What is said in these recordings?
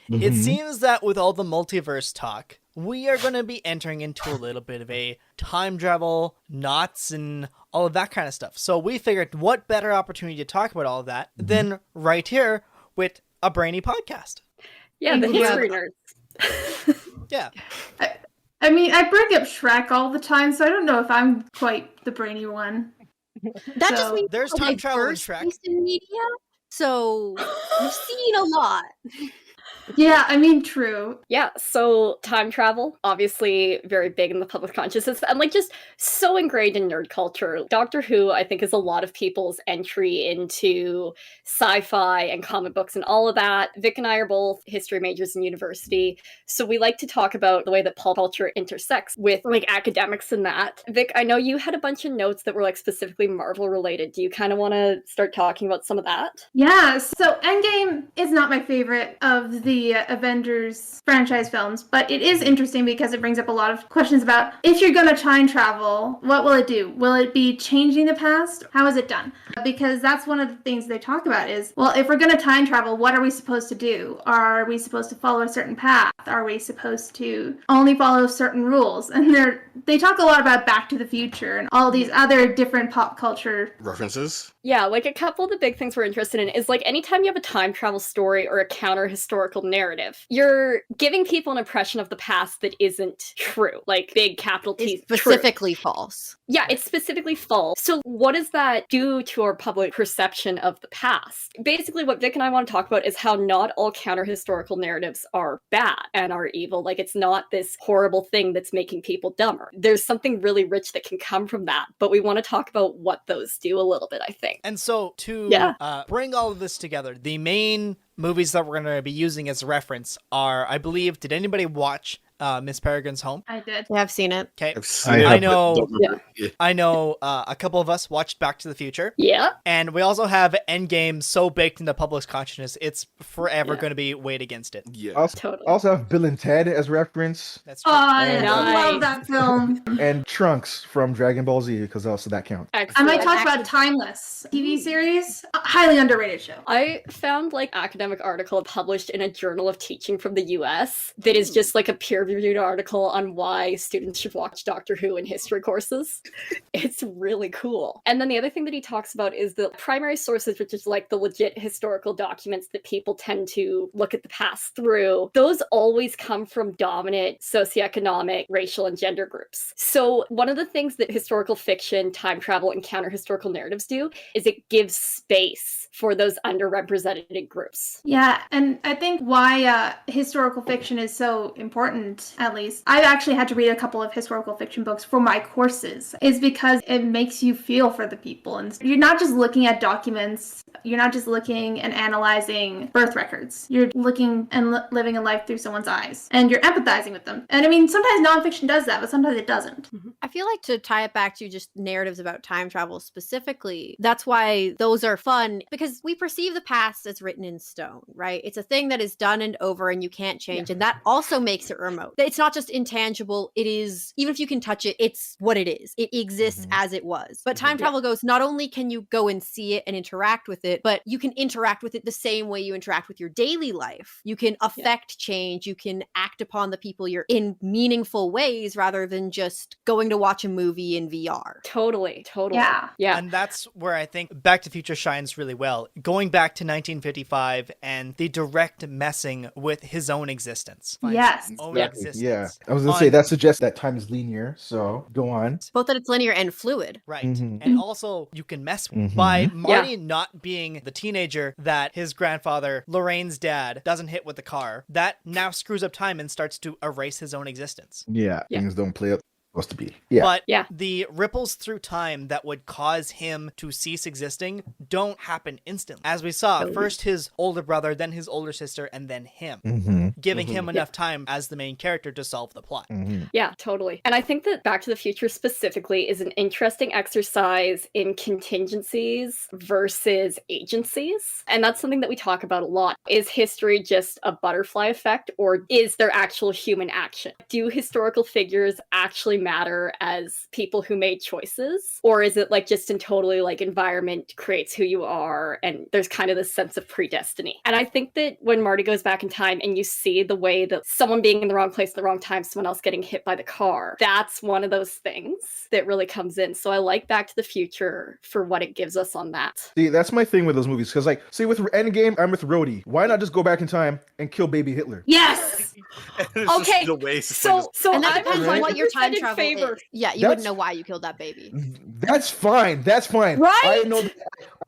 It seems that with all the multiverse talk, we are going to be entering into a little bit of a time travel, knots, and all of that kind of stuff. So we figured what better opportunity to talk about all of that than right here with a brainy podcast. Yeah, the history nerds. Yeah. I mean, I bring up Shrek all the time, so I don't know if I'm quite the brainy one. That just means there's time travel in Shrek. In media, so you've seen a lot. Yeah, I mean, true. Yeah, so time travel, obviously very big in the public consciousness and like just so ingrained in nerd culture. Doctor Who, I think, is a lot of people's entry into sci-fi and comic books and all of that. Vic and I are both history majors in university, so we like to talk about the way that pop culture intersects with like academics and that. Vic, I know you had a bunch of notes that were like specifically Marvel related. Do you kind of want to start talking about some of that? Yeah, so Endgame is not my favorite of the Avengers franchise films, but it is interesting because it brings up a lot of questions about if you're going to time travel, what will it do? Will it be changing the past? How is it done? Because that's one of the things they talk about is, well, if we're going to time travel, what are we supposed to do? Are we supposed to follow a certain path? Are we supposed to only follow certain rules? And they talk a lot about Back to the Future and all these other different pop culture references. Yeah, like a couple of the big things we're interested in is like anytime you have a time travel story or a counter-historical narrative, you're giving people an impression of the past that isn't true. Like big capital T. It's specifically false. Yeah, it's specifically false. So what does that do to our public perception of the past? Basically, what Vic and I want to talk about is how not all counter-historical narratives are bad and are evil. Like it's not this horrible thing that's making people dumber. There's something really rich that can come from that, but we want to talk about what those do a little bit, I think. And so to bring all of this together, the main movies that we're going to be using as a reference are, I believe, did anybody watch Miss Peregrine's Home? I did. Yeah, I've seen it. Okay. I know a couple of us watched Back to the Future. Yeah. And we also have Endgame so baked into public consciousness, it's forever going to be weighed against it. Yeah. Also have Bill and Ted as reference. That's true. Oh, I love that film. And Trunks from Dragon Ball Z, because also that counts. Excellent. I might talk about Timeless TV series. A highly underrated show. I found like academic article published in a journal of teaching from the US that is just like a peer-reviewed article on why students should watch Doctor Who in history courses. It's really cool. And then the other thing that he talks about is the primary sources, which is like the legit historical documents that people tend to look at the past through. Those always come from dominant socioeconomic, racial, and gender groups. So one of the things that historical fiction, time travel, and counter-historical narratives do is it gives space for those underrepresented groups. Yeah, and I think why historical fiction is so important, at least, I've actually had to read a couple of historical fiction books for my courses, is because it makes you feel for the people. And you're not just looking at documents, you're not just looking and analyzing birth records. You're looking and living a life through someone's eyes, and you're empathizing with them. And I mean, sometimes nonfiction does that, but sometimes it doesn't. I feel like to tie it back to just narratives about time travel specifically, that's why those are fun, because we perceive the past as written in stone, right? It's a thing that is done and over and you can't change. And that also makes it remote. It's not just intangible. It is, even if you can touch it, it's what it is. It exists as it was. But time travel goes, not only can you go and see it and interact with it, but you can interact with it the same way you interact with your daily life. You can affect change. You can act upon the people you're in meaningful ways rather than just going to watch a movie in VR. Totally. Yeah. And that's where I think Back to the Future shines really well. Going back to 1955 and the direct messing with his own existence. Yes. His own Yeah, existence. I was going to say that suggests that time is linear, so go on. Both that it's linear and fluid. Right. And also you can mess with by Marty not being the teenager that his grandfather, Lorraine's dad, doesn't hit with the car. That now screws up time and starts to erase his own existence. Yeah, things don't play out supposed to be. Yeah. But the ripples through time that would cause him to cease existing don't happen instantly. As we saw, first his older brother, then his older sister, and then him. Giving him enough time as the main character to solve the plot. Yeah, totally. And I think that Back to the Future specifically is an interesting exercise in contingencies versus agencies. And that's something that we talk about a lot. Is history just a butterfly effect, or is there actual human action? Do historical figures actually matter as people who made choices? Or is it like just in totally like environment creates who you are, and there's kind of this sense of predestiny? And I think that when Marty goes back in time and you see the way that someone being in the wrong place at the wrong time, someone else getting hit by the car, that's one of those things that really comes in. So I like Back to the Future for what it gives us on that. See, that's my thing with those movies. Because, like, see, with Endgame, I'm with Rhodey. Why not just go back in time and kill baby Hitler? Yes. Okay, so And that I'm depends on what your time 100% in travel favor. is. Yeah, you That's- wouldn't know why you killed that baby. That's fine. That's fine. Right? I know.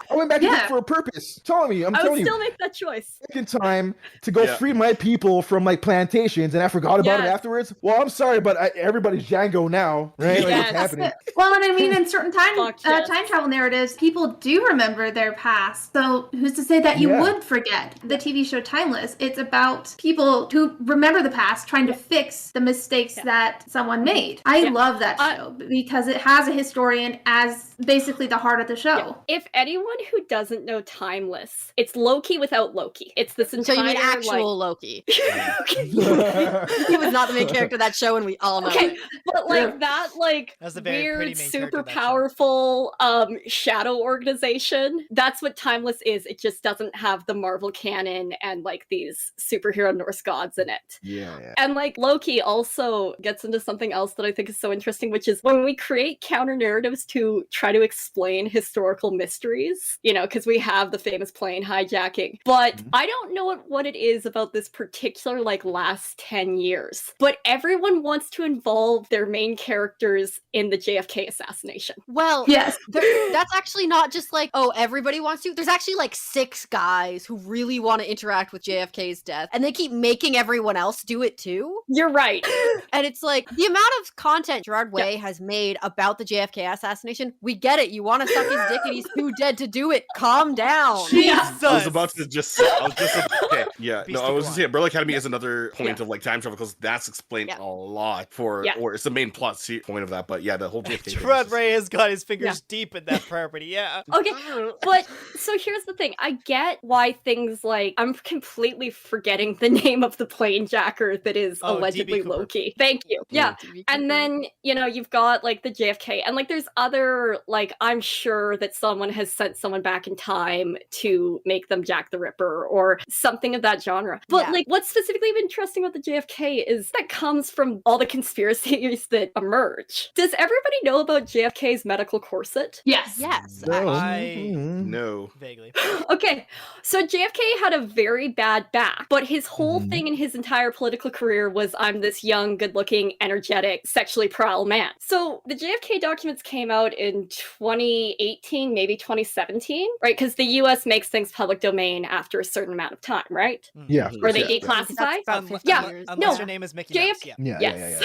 I went back Yeah. for a purpose. I'm I would telling still you. make that choice. In time to go Yeah. free my people from like plantations, and I forgot about it Yes. afterwards. Well, I'm sorry, but everybody's Django now, right? Like, Yes. it's happening. Well, and I mean, in certain Fuck yes. time travel narratives, people do remember their past. So who's to say that you Yeah. would forget? The TV show Timeless, it's about people who remember the past trying to fix the mistakes that someone made. I Yeah. love that show because it has a historian as basically the heart of the show. If anyone who doesn't know Timeless, it's Loki without Loki. It's this entire So you mean actual Loki? Okay. He was not the main character of that show, and we all know Okay, it. but like that, like That's a very pretty weird, main super character of that show. powerful shadow organization. That's what Timeless is. It just doesn't have the Marvel canon and like these superhero Norse gods in it. Yeah. And like Loki also gets into something else that I think is so interesting, which is when we create counter narratives to try to explain historical mysteries, you know, because we have the famous plane hijacking. But I don't know what it is about this particular like last 10 years, but everyone wants to involve their main characters in the JFK assassination. Well, Yes. that's actually not just like, oh, everybody wants to. There's actually like 6 guys who really want to interact with JFK's death, and they keep making everyone else do it too. You're right. And it's like the amount of content Gerard Way has made about the JFK assassination. We get it. You want to suck his dick, and he's too dead to do it. Calm down. Yeah. I was about to just. Okay, yeah. Beast No, I of was One. gonna say Umbrella Academy is another point of like time travel because that's explained Yeah. a lot for, Yeah. or it's the main plot point of that. But yeah, the whole JFK thing is Gerard just- Ray has got his fingers deep in that property. Yeah. Okay, but so here's the thing. I get why things like I'm completely forgetting the name of the plane jacker that is Oh, allegedly D.B. Cooper. Loki. Thank you. Yeah. And then, you know, you've got like the JFK and like there's other like I'm sure that someone has sent someone back in time to make them Jack the Ripper or something of that genre. But Yeah. like what's specifically interesting about the JFK is that comes from all the conspiracies that emerge. Does everybody know about JFK's medical corset? Yes. Yes. No. I- No. Vaguely. Okay, so JFK had a very bad back, but his whole Mhm. thing in his entire political career was I'm this young, good-looking, energetic, sexually prowl man. So the JFK documents came out in 2018, maybe 2017, right? Because the US makes things public domain after a certain amount of time, right? Yeah. Or they Yeah. declassify? That's about Um, 50 yeah, years. Unless No. your name is Mickey JFK Mouse. Yeah. Yeah. Yes.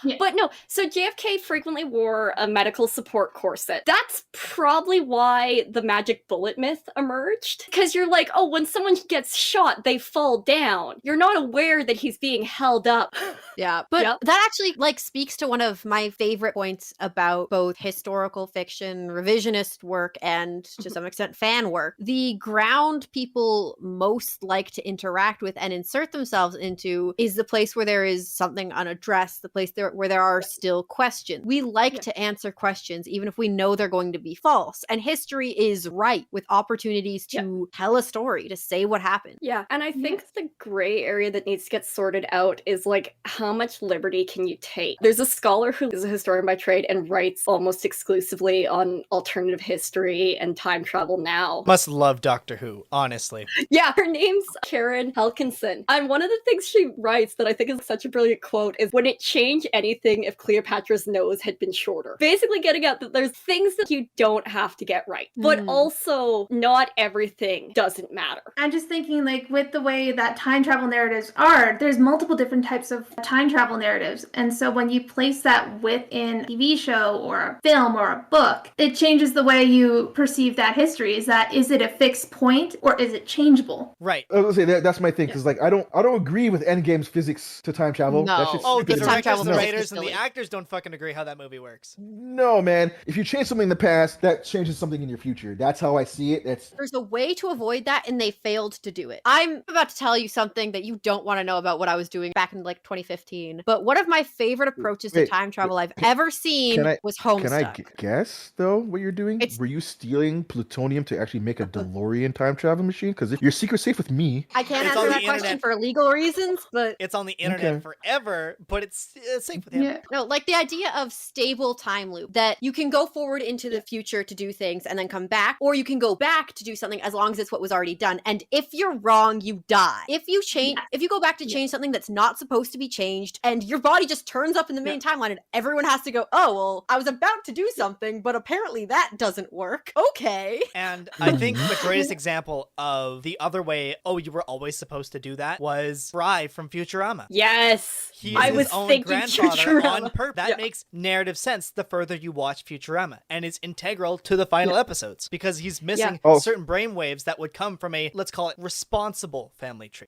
Yeah. But no, so JFK frequently wore a medical support corset. That's probably why the magic bullet myth emerged. Because you're like, oh, when someone gets shot, they fall down. You're not aware that he's being held up. Yeah, but Yep. that actually like speaks to one of my favorite points about both historical fiction, revisionist work, and to some extent fan work. The ground people most like to interact with and insert themselves into is the place where there is something unaddressed, the place where there are still questions. We like Yeah. to answer questions even if we know they're going to be false. And history is ripe with opportunities to tell a story, to say what happened. Yeah, and I think the gray area that needs to get sorted out is like, how much liberty can you take? There's a scholar who is a historian by trade and writes almost exclusively on alternative history and time travel now. Must love Doctor Who, honestly. Yeah, her name's Karen Helkinson. And one of the things she writes that I think is such a brilliant quote is, would it change anything if Cleopatra's nose had been shorter? Basically getting at that there's things that you don't have to get right, but Mm. also not everything doesn't matter. I'm just thinking, like, with the way that time travel narratives are, there's multiple different types of time travel narratives. And so when you place that within a TV show or a film or a book, it changes the way you perceive that history is it a fixed point or is it changeable? Right. I was gonna say that's my thing, because like I don't agree with Endgame's physics to time travel. No. That shit's Oh, the stupid. time directors, travel the physics writers, is and the silly. actors don't fucking agree how that movie works. No, man. If you change something in the past, that changes something in your future. That's how I see it. That's There's a way to avoid that, and they failed to do it. I'm about to tell you something that you don't want to know about what I was doing back in like 2015. But one of my favorite approaches to Wait, time travel I've ever seen was Can I Homestuck. guess though what you're doing? It's- Were you stealing plutonium to actually make a DeLorean time travel machine? Because if your secret's safe with me. I can't It's on answer the that question internet. for legal reasons, but It's on the internet Okay. forever, but it's safe with him. Yeah. no, like the idea of stable time loop, that you can go forward into the future to do things and then come back, or you can go back to do something as long as it's what was already done. And if you're wrong, you die. If you change, if you go back to change something that's not supposed to be changed, and your body just turns up in the main timeline, and everyone has to go, oh well, I was about to do something, but apparently that doesn't work. Okay. And I think the greatest example of the other way, oh, you were always supposed to do that, was Fry from Futurama. Yes. He is I his was own thinking grandfather Futurama. on purpose. That makes narrative sense the further you watch Futurama, and is integral to the final episodes, because he's missing Oh. certain brainwaves that would come from a, let's call it, responsible family tree.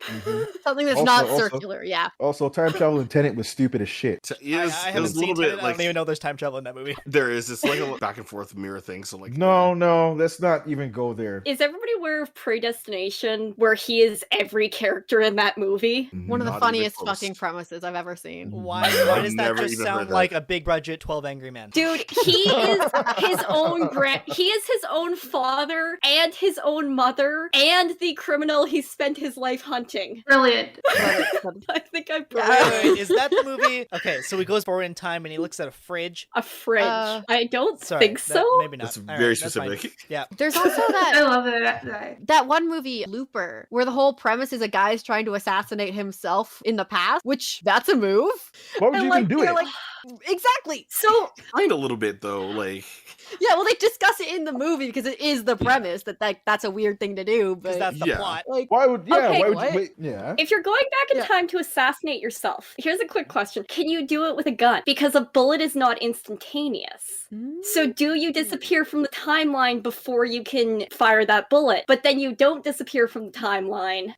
Something that's Also- not also- circular. Yeah. Also, time travel in Tenet was stupid as shit. Yeah, I it was haven't a seen little Tenet. bit I like don't even know there's time travel in that movie. there is. It's like a back and forth mirror thing. So like No, let's not even go there. Is everybody aware of Predestination, where he is every character in that movie? One of the not even funniest close. fucking premises I've ever seen. Why I've does that never just even heard sound that. like a big budget 12 Angry Men? Dude, he is his own he is his own father and his own mother and the criminal he spent his life hunting. Brilliant. I think I put Wait, is that the movie? Okay, so he goes forward in time and he looks at a fridge. a fridge. I don't Sorry, think that- so. Maybe not. That's All right, very that's fine. specific. Yeah. There's also I that love that. that one movie Looper, where the whole premise is a guy's trying to assassinate himself in the past, which that's a move. Why would And, you like, even do they're it? like, exactly. So Kind of a little bit though. Like Yeah, well, they discuss it in the movie because it is the premise that that's a weird thing to do. Because But that's the Yeah. plot. like, Why would Okay, why would what? you wait? Yeah. if you're going back in Yeah. time to assassinate yourself, here's a quick question. Can you do it with a gun? Because a bullet is not instantaneous. So do you disappear from the timeline before you can fire that bullet? But then you don't disappear from the timeline.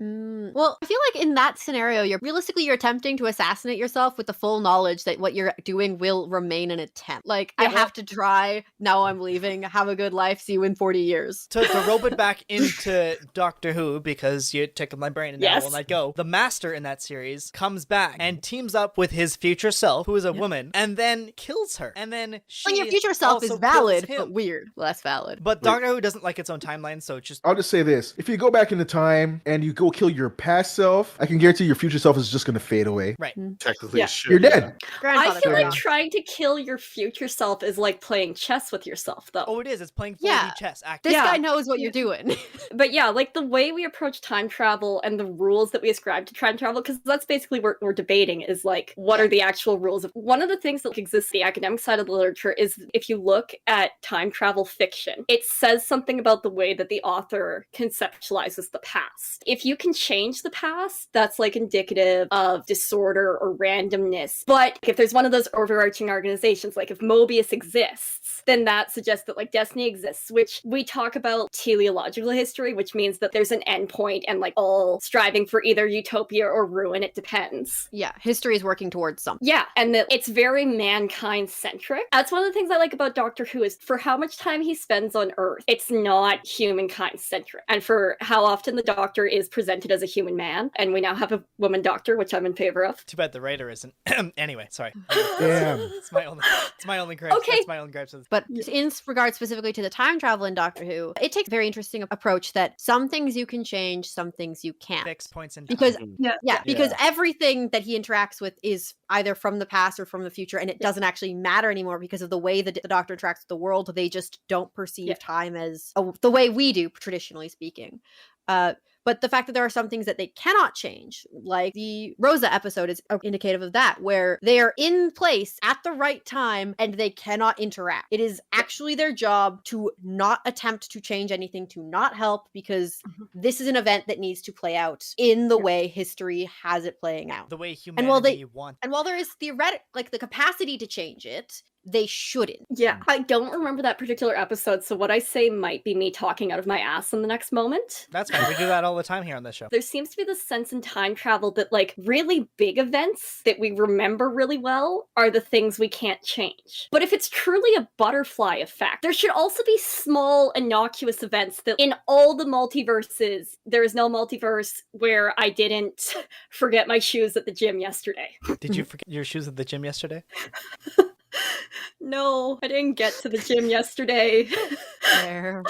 Well, I feel like in that scenario, you're attempting to assassinate yourself with the full knowledge that what you're doing will remain an attempt. Like, I Yeah. have to try. Now I'm leaving. Have a good life. See you in 40 years. To rope it back into Doctor Who, because you tickled my brain and now Yes. will not go, the Master in that series comes back and teams up with his future self, who is a woman, and then kills her. And then she Well, your future self is also valid, kills but him. weird. Less valid. But Doctor Who doesn't like its own timeline, so it's just I'll just say this: if you go back into time and you go kill your past self, I can guarantee your future self is just going to fade away. right. technically Yeah. it should. You're dead. I Grandfather feel program. like trying to kill your future self is like playing chess with yourself, though. Oh, it is. It's playing 4D Yeah. chess. This Yeah. guy knows what you're doing. But yeah, like the way we approach time travel and the rules that we ascribe to time travel, because that's basically what we're debating is like, what are the actual rules? One of the things that exists in the academic side of the literature is if you look at time travel fiction, it says something about the way that the author conceptualizes the past. If you can change the past, that's like indicative of disorder or randomness. But if there's one of those overarching organizations, like if Mobius exists, then that suggests that like destiny exists, which we talk about teleological history, which means that there's an endpoint and like all striving for either utopia or ruin. It depends. Yeah, history is working towards something. Yeah, and that it's very mankind centric. That's one of the things I like about Doctor Who is for how much time he spends on Earth, it's not humankind centric. And for how often the Doctor is presented as a human man, and we now have a woman Doctor, which I'm in favor of. Too bad the writer isn't. Anyway, sorry. Damn. It's my only gripe. Okay. That's my only gripe. But in regard specifically to the time travel in Doctor Who, it takes a very interesting approach that some things you can change, some things you can't. Fix points in time. Because Yeah. because everything that he interacts with is either from the past or from the future, and it doesn't actually matter anymore because of the way that the Doctor interacts with the world. They just don't perceive time as the way we do, traditionally speaking. But the fact that there are some things that they cannot change, like the Rosa episode is indicative of that, where they are in place at the right time and they cannot interact. It is actually their job to not attempt to change anything, to not help, because this is an event that needs to play out in the way history has it playing out. the way And while humanity wants. And while there is theoretic, like the capacity to change it, they shouldn't. Yeah, I don't remember that particular episode, so what I say might be me talking out of my ass in the next moment. That's fine. We do that all the time here on this show. There seems to be this sense in time travel that, like, really big events that we remember really well are the things we can't change. But if it's truly a butterfly effect, there should also be small, innocuous events that in all the multiverses, there is no multiverse where I didn't forget my shoes at the gym yesterday. Did you forget your shoes at the gym yesterday? No, I didn't get to the gym yesterday. There.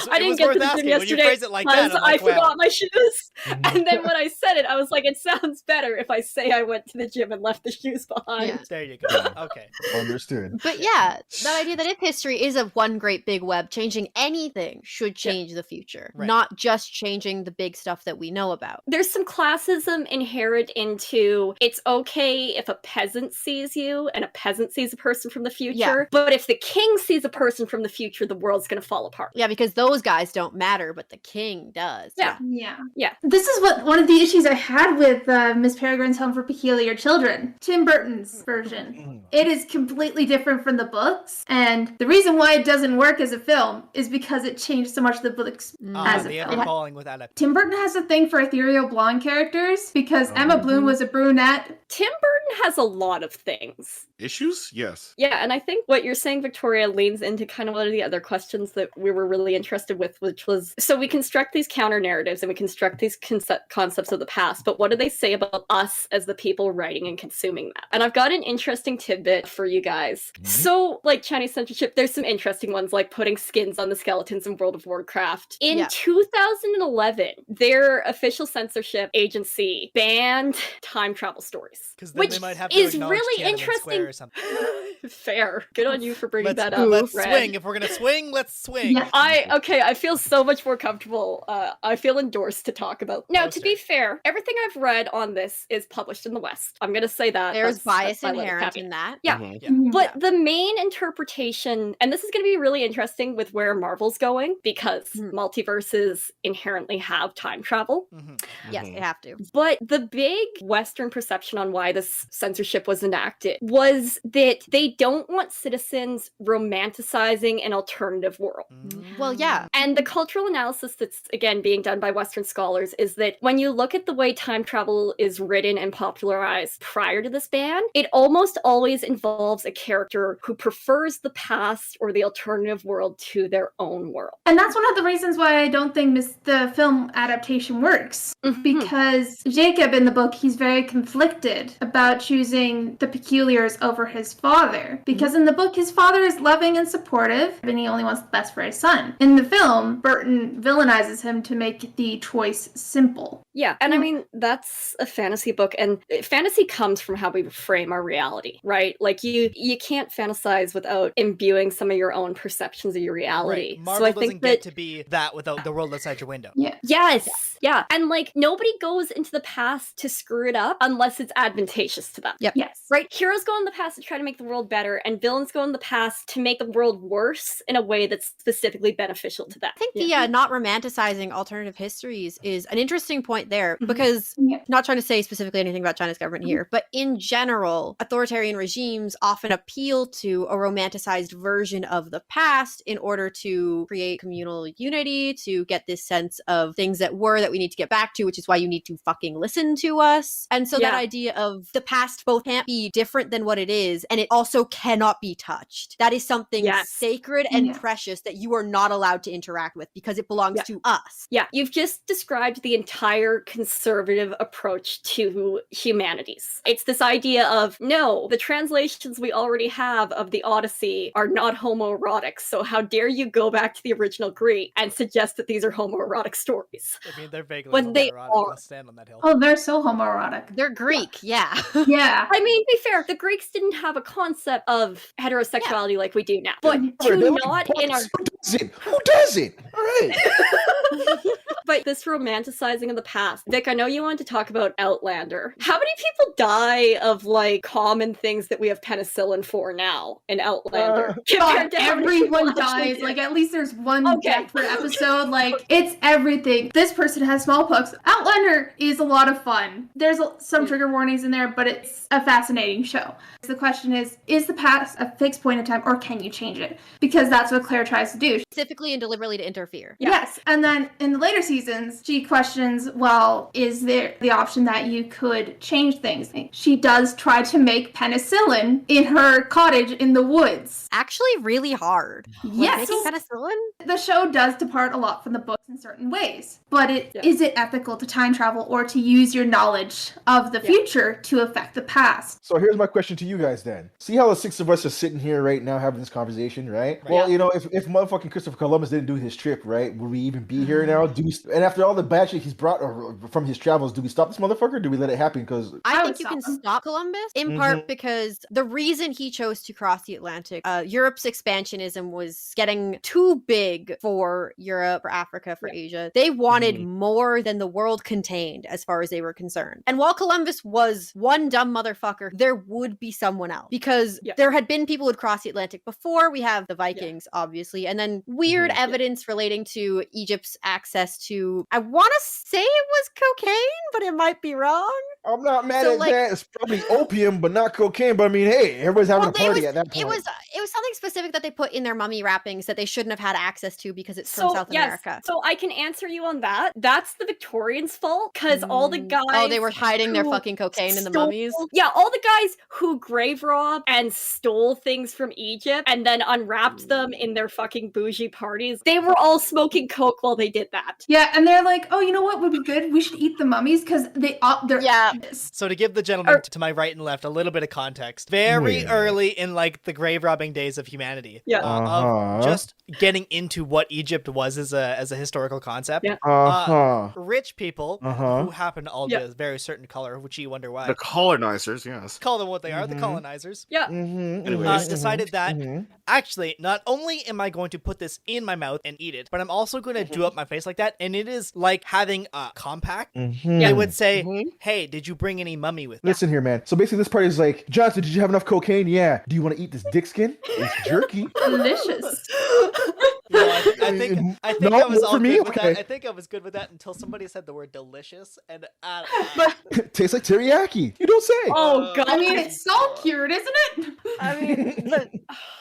I didn't get to the gym yesterday when you phrase it like that, because I'm like, I forgot my shoes. Mhm. And then when I said it, I was like, it sounds better if I say I went to the gym and left the shoes behind. Yeah. There you go. Okay. Understood. But yeah, that idea that if history is a one great big web, changing anything should change the future, Right. not just changing the big stuff that we know about. There's some classism inherent into it's okay if a peasant sees you and a peasant sees a person from the future, Yeah. but if the king sees a person from the future, the world's gonna fall apart. Yeah, because those guys don't matter, but the king does. Yeah. Yeah. Yeah. This is what one of the issues I had with Miss Peregrine's Home for Peculiar Children, Tim Burton's version. It is completely different from the books, and the reason why it doesn't work as a film is because it changed so much of the books as a The film. ever falling with adaptation. Tim Burton has a thing for ethereal blonde characters because Emma Bloom was a brunette. Tim Burton has a lot of things. Issues? Yes. Yeah, and I think what you're saying, Victoria, leans into kind of one of the other questions that we were really interested with, which was, so we construct these counter narratives and we construct these concepts of the past, but what do they say about us as the people writing and consuming that? And I've got an interesting tidbit for you guys. So, like Chinese censorship, there's some interesting ones, like putting skins on the skeletons in World of Warcraft. In Yeah. 2011, their official censorship agency banned time travel stories. Because then Which they might have to is acknowledge really Tiananmen interesting. Square or something. Fair. Good on you for bringing that up. Let's Red. swing. If we're gonna swing, let's swing. Yeah. I feel so much more comfortable. I feel endorsed to talk about. Now, to be same. fair, everything I've read on this is published in the West. I'm gonna say that. There's bias that's my little inherent caveat. in that. Yeah. Mhm. Yeah. But the main interpretation, and this is going to be really interesting with where Marvel's going, because multiverses inherently have time travel. Mhm. Yes, Mhm. they have to. But the big Western perception on why this censorship was enacted was that they don't want citizens romanticizing an alternative world. Well, yeah. And the cultural analysis that's, again, being done by Western scholars is that when you look at the way time travel is written and popularized prior to this ban, it almost always involves a character who prefers the past or the alternative world to their own world. And that's one of the reasons why I don't think the film adaptation works. Because Jacob in the book, he's very conflicted about choosing the peculiars over his father. Because in the book, his father is loving and supportive, and he only wants the best for his son. In the film, Burton villainizes him to make the choice simple. Yeah, and I mean, that's a fantasy book, and fantasy comes from how we frame our reality, right? Like, you can't fantasize without imbuing some of your own perceptions of your reality. Right. Marvel so I doesn't think get that to be that without the world outside your window. Yeah. Yes. Yeah. And like nobody goes into the past to screw it up unless it's advantageous to them. Yep. Yes. Right? Heroes go in the past to try to make the world better, and villains go in the past to make the world worse in a way that's specifically beneficial to them. I think the not romanticizing alternative histories is an interesting point there because Yeah. not trying to say specifically anything about China's government here, but in general, authoritarian regimes often appeal to a romanticized version of the past in order to create communal unity, to get this sense of things that were that we need to get back to, which is why you need to fucking listen to us. And so that Yeah. idea of the past both can't be different than what it is, and it also cannot be touched. That is something Yes. sacred and Yeah. precious that you are not allowed to interact with because it belongs Yeah. to us. Yeah, you've just described the entire conservative approach to humanities. It's this idea of, no, the translations we already have of the Odyssey are not homoerotic, so how dare you go back to the original Greek and suggest that these are homoerotic stories? I mean, they're vaguely When they homoerotic. are. Let's stand on that hill. Oh, they're so homoerotic. They're Greek, yeah. Yeah. I mean, to be fair, the Greeks didn't have a concept of heterosexuality like we do now. But to They're like not in our... punks. Who does it? Who does it? All right. But this romanticizing of the past. Vic, I know you wanted to talk about Outlander. How many people die of like common things that we have penicillin for now in Outlander? God, everyone dies. Like, at least there's one death per episode. Like, it's everything. This person has smallpox. Outlander is a lot of fun. There's some trigger warnings in there, but it's a fascinating show. The question is the past a fixed point in time, or can you change it? Because that's what Claire tries to do. Specifically and deliberately to interfere. Yes. And then in the later seasons, she questions, well, is there the option that you could change things? She does try to make penicillin in her cottage in the woods. Actually really hard. Yes. Making penicillin? The show does depart a lot from the books in certain ways, but is it ethical to time travel or to use your knowledge of the future to affect the past? So here's my question to you guys then. See how the six of us are sitting here right now having this conversation, right? Well, you know, if motherfucking Christopher Columbus didn't do his trip, right, would we even be here now? And after all the bad shit he's brought from his travels, do we stop this motherfucker or do we let it happen? Because I think you can stop Columbus, in part because the reason he chose to cross the Atlantic, Europe's expansionism was getting too big for Europe, for Africa, for Asia. They wanted more than the world contained as far as they were concerned. And while Columbus was one dumb motherfucker, there would be someone else because there had been people who'd crossed the Atlantic before. We have the Vikings, obviously, and then weird evidence relating to Egypt's access to, I want to say it was cocaine, but it might be wrong. I'm not mad at that. It's probably opium, but not cocaine. But I mean, hey, everybody's having a party at that point. It was something specific that they put in their mummy wrappings that they shouldn't have had access to because it's from South America. So I can answer you on that. That's the Victorians' fault because all the guys. Oh, they were hiding their fucking cocaine in the mummies. Yeah, all the guys who grave robbed and stole things from Egypt and then unwrapped them in their fucking bougie parties. They were all smoking coke while they did that. Yeah, and they're like, oh, you know what would be good? We should eat the mummies because they're So to give the gentleman to my right and left a little bit of context, very early in like the grave robbing days of humanity, of just getting into what Egypt was as a historical concept. Rich people who happen to all be a very certain color, which you wonder why. The colonizers, yes. Call them what they are, the colonizers. Yeah. Decided that actually, not only am I going to put this in my mouth and eat it, but I'm also going to do up my face like that, and it is like having a compact. They would say, hey, did you bring any mummy with you? Listen here, man. So basically this party is like, Johnson, did you have enough cocaine? Yeah. Do you want to eat this dick skin? It's jerky. Delicious. No, I think No, I was for all me? good with Okay. that. I think I was good with that until somebody said the word delicious, and But tastes like teriyaki. You don't say. Oh god. I mean, it's salt cured, isn't it? I mean, the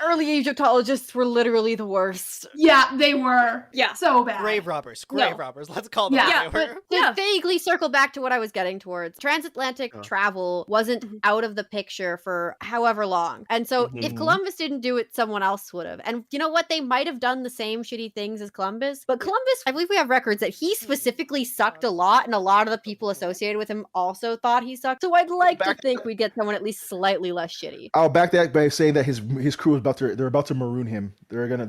early Egyptologists were literally the worst. Yeah, they were. Yeah. So bad. grave robbers. Let's call them. Yeah, what they were. To vaguely circle back to what I was getting towards, transatlantic travel wasn't out of the picture for however long. And so if Columbus didn't do it, someone else would have. And you know what? They might have done the same shitty things as Columbus, but Columbus, I believe we have records that he specifically sucked a lot, and a lot of the people associated with him also thought he sucked. So I'd like to think we'd get someone at least slightly less shitty. I'll back that by saying that his crew is they're about to maroon him. They were gonna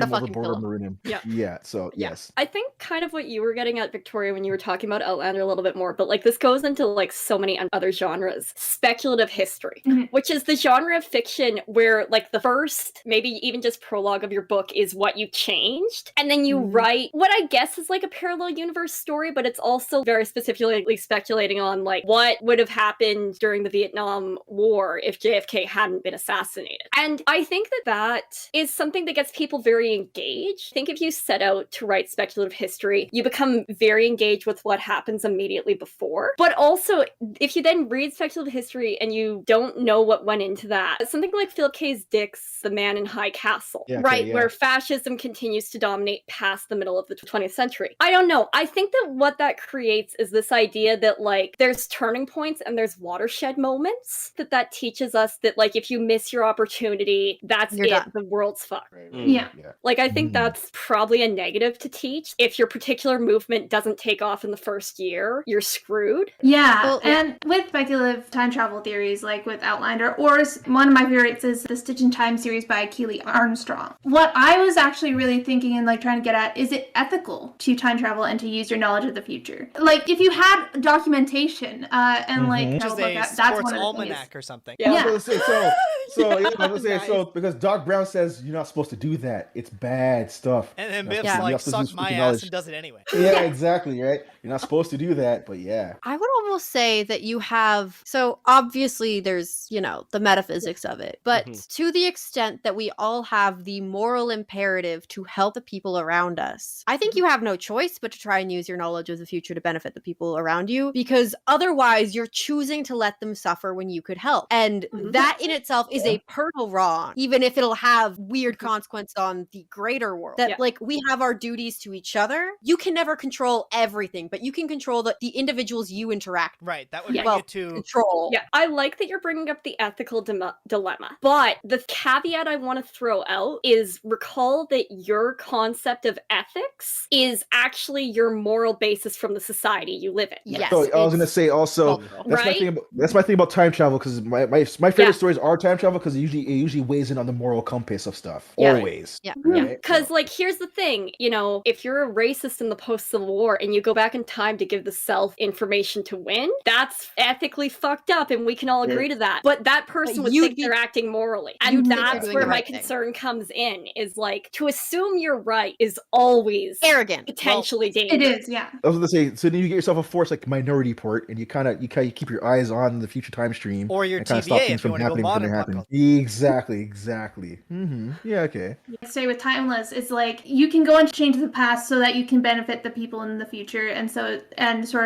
fucking kill him. maroon him. Yeah. So yes. I think kind of what you were getting at, Victoria, when you were talking about Outlander a little bit more, but like this goes into like so many other genres. Speculative history, which is the genre of fiction where like the first, maybe even just prologue of your book is what you changed, and then you write what I guess is like a parallel universe story, but it's also very specifically speculating on like what would have happened during the Vietnam War if JFK hadn't been assassinated. And I think that is something that gets people very engaged. I think if you set out to write speculative history, you become very engaged with what happens immediately before. But also, if you then read speculative history and you don't know what went into that, something like Philip K. Dick's The Man in High Castle, where fascism continues to dominate past the middle of the 20th century. I don't know. I think that what that creates is this idea that like there's turning points and there's watershed moments that teaches us that like if you miss your opportunity, that's You're it. done. The world's fucked. Yeah. Like I think that's probably a negative to teach. If your particular movement doesn't take off in the first year, you're screwed. Yeah, Well, and with speculative time travel theories, like with Outlander, or one of my favorites is the Stitch in Time series by Keely Armstrong. What I was actually actually really thinking and like trying to get at, is it ethical to time travel and to use your knowledge of the future? Like if you had documentation and like Which is look a at, that's sports one of the almanac things. or something. Yeah. I was gonna say, so yeah, I was gonna Nice. say, so because Doc Brown says you're not supposed to do that. It's bad stuff. And then You're Biff's not supposed- you're like, not supposed to suck my speak ass knowledge. and does it anyway. Yeah, exactly, right? You're not supposed to do that, but yeah. I would almost say that you have, so obviously there's, the metaphysics of it, but to the extent that we all have the moral imperative to help the people around us, I think you have no choice but to try and use your knowledge of the future to benefit the people around you, because otherwise you're choosing to let them suffer when you could help. And that in itself is a personal wrong, even if it'll have weird consequence on the greater world. That like we have our duties to each other. You can never control everything, but you can control the individuals you interact with. Right. That would bring you to Control. Yeah, I like that you're bringing up the ethical dilemma. But the caveat I want to throw out is recall that your concept of ethics is actually your moral basis from the society you live in. Yes. So I was gonna say also cultural. that's my thing about time travel, because my favorite stories are time travel because it usually weighs in on the moral compass of stuff. Yeah. Always. Yeah. Right? Because, like, here's the thing, if you're a racist in the post-Civil War and you go back in time to give the South information to win, that's ethically fucked up, and we can all agree to that. But that person would think they're acting morally. And think they're that's doing where the my right thing. concern comes in, is, like, to assume you're right is always Arrogant. potentially It dangerous. is, yeah. I was gonna say, so then you get yourself a force like Minority Report, and you kind of keep your eyes on the future time stream, or your and kinda stop TVA things if you from want to go happening before they modern happen. pop Exactly. Yeah, okay. Say with timeless, it's like you can go and change the past so that you can benefit the people in the future, and sort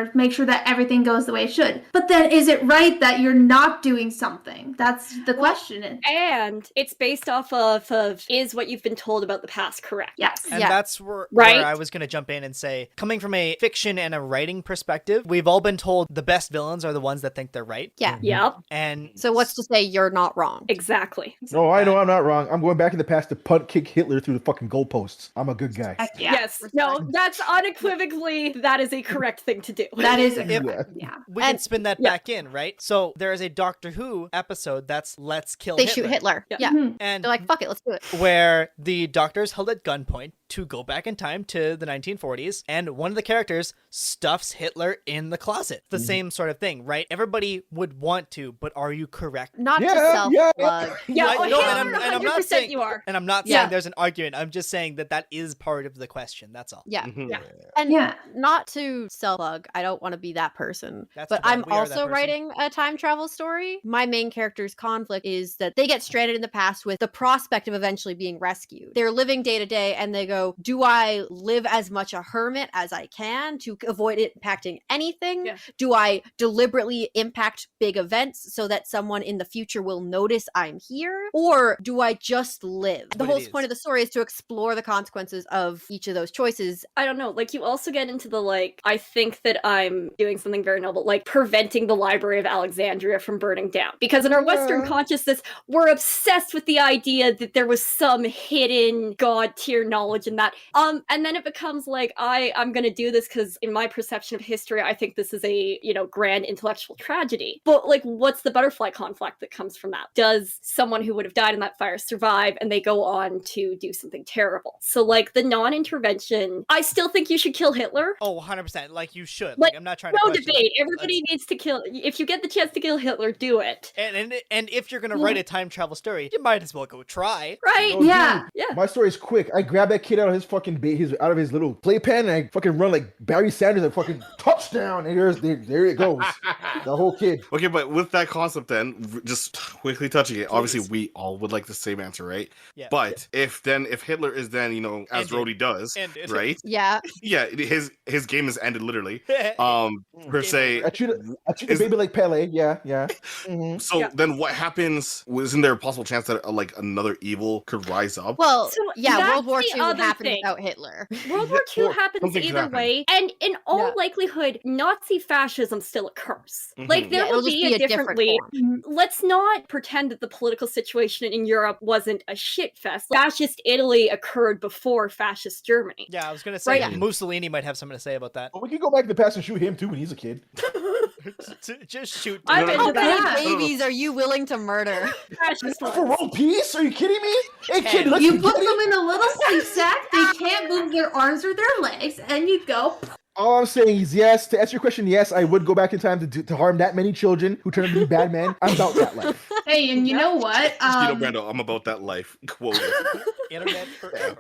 of make sure that everything goes the way it should. But then, is it right that you're not doing something? That's the question. And it's based off of is what you've been told about the past correct? Yes. And Yeah. that's where Right? I was going to jump in and say, coming from a fiction and a writing perspective, we've all been told the best villains are the ones that think they're right. Yeah. Yep, And So what's to say you're not wrong? exactly. No, I know I'm not wrong. I'm going back in the past to punt kick Hitler through the fucking goalposts. I'm a good guy. Heck yeah. Yes, no, that's unequivocally, that is a correct thing to do. That is Yeah. we can spin that Yeah. back in, right? So there is a Doctor Who episode that's Let's Kill They Hitler. shoot Hitler. Yeah. Yeah. And They're like, fuck it, let's do it. where the Doctor is held at gunpoint to go back in time to the 1940s, and one of the characters stuffs Hitler in the closet. The same sort of thing, right? Everybody would want to, but are you correct? Not Yeah, to self yeah. plug. Yeah, I oh, know, Hitler, and I'm 100% not saying you are. And I'm not Yeah. saying there's an argument. I'm just saying that is part of the question. That's all. Yeah. Mhm. Yeah. And Yeah. not to self plug, I don't want to be that person. That's But too bad. I'm We are that also person. writing a time travel story. My main character's conflict is that they get stranded in the past with the prospect of eventually being rescued. They're living day to day and they go, do I live as much a hermit as I can to avoid it impacting anything? Yeah. Do I deliberately impact big events so that someone in the future will notice I'm here? Or do I just live? The What it whole is. point of the story is to explore the consequences of each of those choices. I don't know, like, you also get into the, like, I think that I'm doing something very noble, like preventing the Library of Alexandria from burning down. Because in our Western consciousness, we're obsessed with the idea that there was some hidden god tier knowledge in that. And then it becomes like, I'm gonna do this because in my perception of history, I think this is a, grand intellectual tragedy. But, like, what's the butterfly conflict that comes from that? Does someone who would have died in that fire survive and they go on to do something terrible? So, like, the non-intervention, I still think you should kill Hitler. Oh, 100%. Like, you should. Like, I'm not trying to No question debate. it. Everybody needs to kill. If you get the chance to kill Hitler, do it. And if you're gonna write a time travel story, you might as well go try. Right? Oh, Yeah. dude, Yeah. My story is quick. I grab that kid out of his fucking out of his little playpen, and I fucking run like Barry Sanders and fucking touchdown. And there it goes. The whole kid. Okay, but with that concept, then just quickly touching it. Obviously, we all would like the same answer, right? Yeah. But if Hitler is then as Ended. Rhodey does, Ended. right? Yeah. Yeah, his game is ended literally. Per se. I treat the Is- baby like Pele. Yeah. Mhm. So Yeah. then, what happens? Isn't there a possible chance that like another evil could rise up? Well, So yeah, that's World War the II other happened thing. without Hitler. World War II Or happens something could either happen. way, and in all Yeah. likelihood, Nazi fascism still occurs. Mhm. Like, there Yeah, will it'll just be a different lead. form. Let's not pretend that the political situation in Europe wasn't a shit fest. Fascist Italy occurred before fascist Germany. Yeah, I was gonna say Right. Mussolini might have something to say about that. But we can go back in the past and shoot him too when he's a kid. Just shoot. I'm No, into How many that. babies are you willing to murder? Precious For ones. world peace? Are you kidding me? Hey, kid, Ten. let's You get put it. them in a little sleep sack. They can't move their arms or their legs, and you go. All I'm saying is yes. To answer your question, yes, I would go back in time to harm that many children who turn out to be bad men. I'm about that life. Hey, and you know what? Tito Brando, I'm about that life. Quote. Internet forever.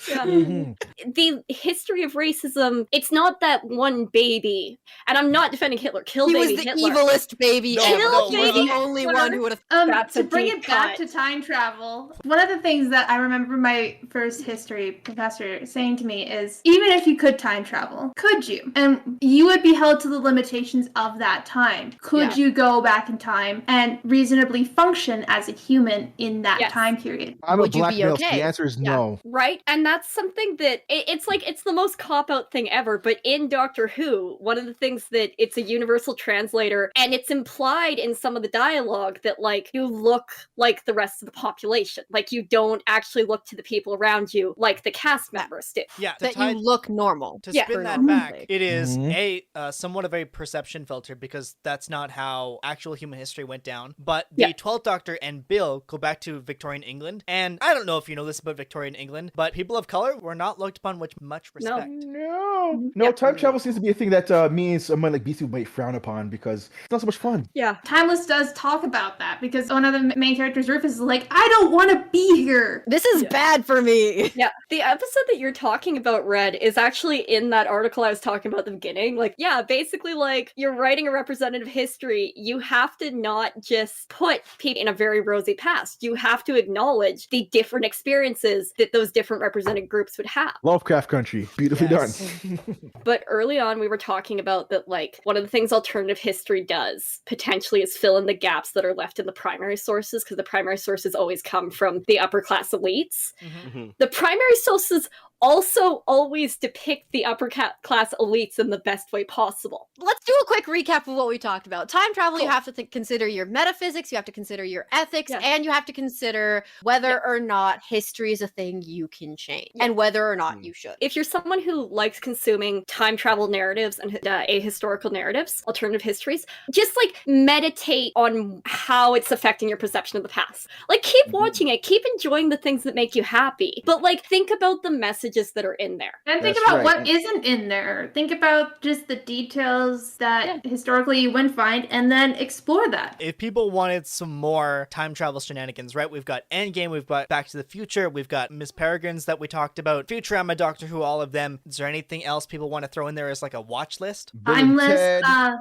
Yeah. Mhm. The history of racism, it's not that one baby. And I'm not defending Hitler. Kill He was baby the Hitler. evilest baby No, ever. no, He was baby the only Hitler. one who would have. That's To a bring deep it back cut. to time travel, one of the things that I remember my first history professor saying to me is, even if you could time travel, could you? And you would be held to the limitations of that time. Could you go back in time and reasonably function as a human in that Yes. time period? I'm Would a you black be male, so okay? the answer is Yeah. no. Right? And that's something that it's like it's the most cop-out thing ever, but in Doctor Who, one of the things that it's a universal translator, and it's implied in some of the dialogue that like you look like the rest of the population. Like you don't actually look to the people around you like the cast members do. Yeah, to That tie- you look normal. to Yeah. spin that For back, normal. it is Mhm. somewhat of a perception filter because that's not how actual human history went down. But the Yeah. 12th Doctor and Bill go back to Victorian England, and I don't know if you know this about Victorian England, but people of color were not looked upon with much No. respect. No, Yeah. time travel seems to be a thing that me and someone like BC might frown upon because it's not so much fun. Yeah. Timeless does talk about that because one of the main characters, Rufus, is like, I don't want to be here. This is bad for me. Yeah, the episode that you're talking about, Red, is actually in that article I was talking about at the beginning. Like, yeah, basically, like, you're writing a representative history. You have to not just put people in a very rosy past. You have to acknowledge the different experiences that those different represented groups would have. Lovecraft Country, beautifully Yes. done. But early on, we were talking about that, like, one of the things alternative history does potentially is fill in the gaps that are left in the primary sources, because the primary sources always come from the upper class elites. Mhm. The primary sources also always depict the upper class elites in the best way possible. Let's do a quick recap of what we talked about. Time travel, you Cool. have to consider your metaphysics, you have to consider your ethics, Yeah. and you have to consider whether Yeah. or not history is a thing you can change, Yeah. and whether or not Mm. you should. If you're someone who likes consuming time travel narratives and ahistorical narratives, alternative histories, just like meditate on how it's affecting your perception of the past. Like keep watching it, keep enjoying the things that make you happy, but like think about the messages that are in there. And think That's about right. what isn't in there. Think about just the details that historically you wouldn't find and then explore that. If people wanted some more time travel shenanigans, right? We've got Endgame, we've got Back to the Future, we've got Miss Peregrines that we talked about, Futurama, Doctor Who, all of them. Is there anything else people want to throw in there as like a watch list? Bill and Timeless, Ted.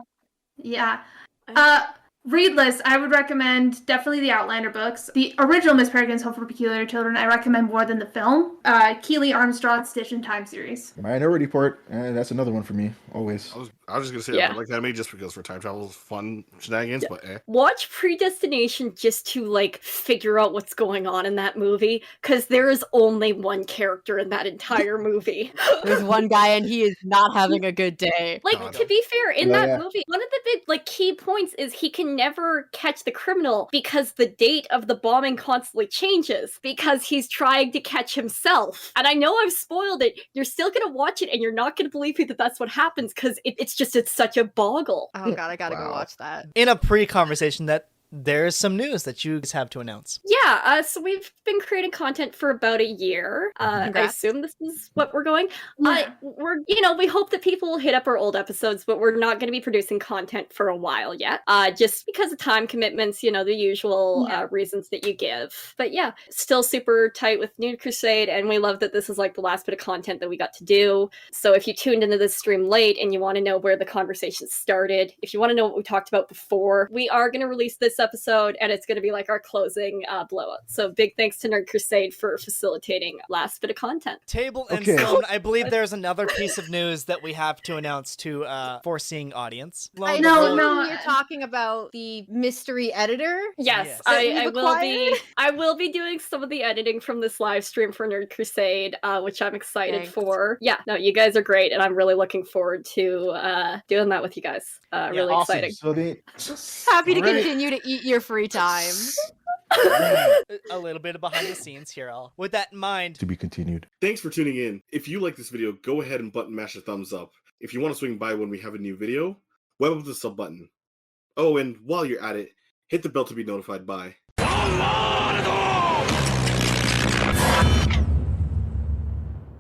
yeah. Read list, I would recommend definitely the Outlander books. The original Miss Peregrine's Home for Peculiar Children, I recommend more than the film. Keeley Armstrong's Stitch in Time series. Minority Report, that's another one for me, always. I was just gonna say Yeah. I like anime just because for time travel is fun shenanigans, but Watch Predestination just to like figure out what's going on in that movie, because there is only one character in that entire movie. There's one guy and he is not having a good day. Like, God. to be fair, in Yeah, that yeah. movie, one of the big, like, key points is he can never catch the criminal because the date of the bombing constantly changes because he's trying to catch himself. And I know I've spoiled it. You're still gonna watch it and you're not gonna believe me that that's what happens because it's such a boggle. Oh god, I gotta go Wow. watch that. In a pre-conversation that there's some news that you guys have to announce. Yeah, so we've been creating content for about a year. I Congrats. assume this is what we're going. Yeah. We hope that people will hit up our old episodes, but we're not going to be producing content for a while yet. Just because of time commitments, the usual Yeah. reasons that you give. But yeah, still super tight with New Crusade, and we love that this is like the last bit of content that we got to do. So if you tuned into this stream late and you want to know where the conversation started, if you want to know what we talked about before, we are going to release this episode, and it's going to be like our closing blowout. So big thanks to Nerd Crusade for facilitating last bit of content. Table and Okay. Stone, I believe there's another piece of news that we have to announce to foreseeing audience. I No, know no, you're talking about the mystery editor. Yes, Yes. I That we've will be. acquired? I will be doing some of the editing from this live stream for Nerd Crusade, which I'm excited Thanks. for. Yeah, no, you guys are great, and I'm really looking forward to doing that with you guys. Really Awesome. exciting. So they Happy to Alright. continue to eat your free time. A little bit of behind the scenes here, all. With that in mind, to be continued. thanks for tuning in. If you like this video, go ahead and button mash a thumbs up. If you want to swing by when we have a new video, web up the sub button. Oh, and while you're at it, hit the bell to be notified by